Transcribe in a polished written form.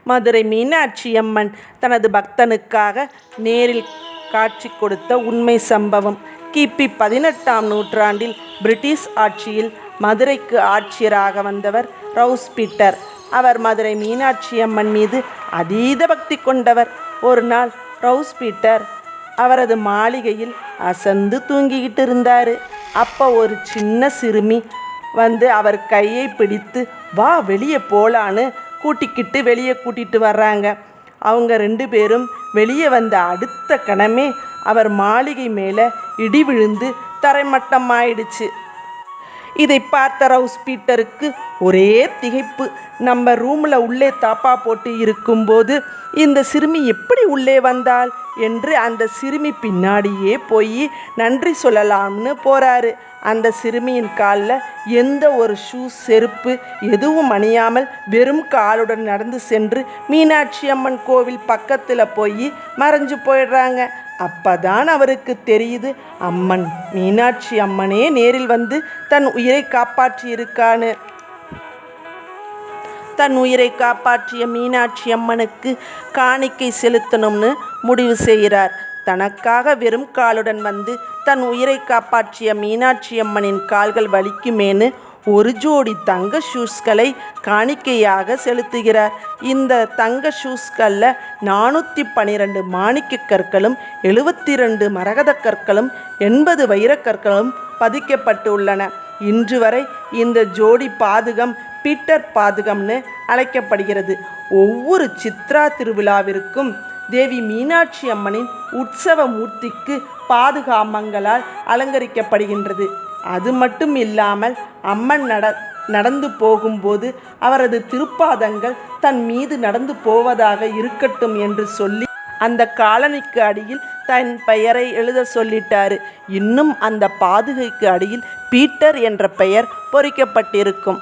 மதுரை மீனாட்சி அம்மன் தனது பக்தனுக்காக நேரில் காட்சி கொடுத்த உண்மை சம்பவம். கிபி 18ஆம் நூற்றாண்டில் பிரிட்டிஷ் ஆட்சியில் மதுரைக்கு ஆட்சியராக வந்தவர் ரவுஸ் பீட்டர். அவர் மதுரை மீனாட்சி அம்மன் மீது அதீத பக்தி கொண்டவர். ஒரு நாள் ரவுஸ் பீட்டர் அவரது மாளிகையில் அசந்து தூங்கிக்கிட்டு இருந்தார். அப்போ ஒரு சின்ன சிறுமி வந்து அவர் கையை பிடித்து வா வெளியே போலான்னு வெளியே கூட்டிகிட்டு வர்றாங்க. அவங்க 2 பேரும் வெளியே வந்த அடுத்த கணமே அவர் மாளிகை மேலே இடி விழுந்து தரைமட்டமாயிடுச்சு. இதை பார்த்த ரவுஸ் பீட்டருக்கு ஒரே திகைப்பு. நம்ம ரூமில் உள்ளே தாப்பா போட்டு இருக்கும்போது இந்த சிறுமி எப்படி உள்ளே வந்தாள் என்று அந்த சிறுமி பின்னாடியே போய் நன்றி சொல்லலாம்னு போகிறாரு. அந்த சிறுமியின் காலில் எந்த ஒரு செருப்பு எதுவும் அணியாமல் வெறும் காலுடன் நடந்து சென்று மீனாட்சி அம்மன் கோவில் பக்கத்தில் போய் மறைஞ்சு போயிடுறாங்க. அப்பதான் அவருக்கு தெரியுது, அம்மன் மீனாட்சி அம்மனே நேரில் வந்து தன் உயிரை காப்பாற்றியிருக்கான்னு. தன் உயிரை காப்பாற்றிய மீனாட்சி அம்மனுக்கு காணிக்கை செலுத்தணும்னு முடிவு செய்கிறார். தனக்காக வெறும் காலுடன் வந்து தன் உயிரை காப்பாற்றிய மீனாட்சி அம்மனின் கால்கள் வலிக்குமேனு ஒரு ஜோடி தங்க ஷூஸ்களை காணிக்கையாக செலுத்துகிறார். இந்த தங்க ஷூஸ்களில் 412 மாணிக்க கற்களும் 72 மரகத கற்களும் 80 வைரக்கற்களும் பதிக்கப்பட்டுள்ளன. இன்று வரை இந்த ஜோடி பாதுகம் பீட்டர் பாதுகம்னு அழைக்கப்படுகிறது. ஒவ்வொரு சித்ரா திருவிழாவிற்கும் தேவி மீனாட்சி அம்மனின் உற்சவ மூர்த்திக்கு பாதுகாமங்களால் அலங்கரிக்கப்படுகின்றது. அது மட்டும் இல்லாமல் அம்மன் நடந்து போகும்போது அவரது திருப்பாதங்கள் தன் மீது நடந்து போவதாக இருக்கட்டும் என்று சொல்லி அந்த காலனிக்கு அடியில் தன் பெயரை எழுத சொல்லிட்டாரு. இன்னும் அந்த பாதுகைக்கு அடியில் பீட்டர் என்ற பெயர் பொறிக்கப்பட்டிருக்கும்.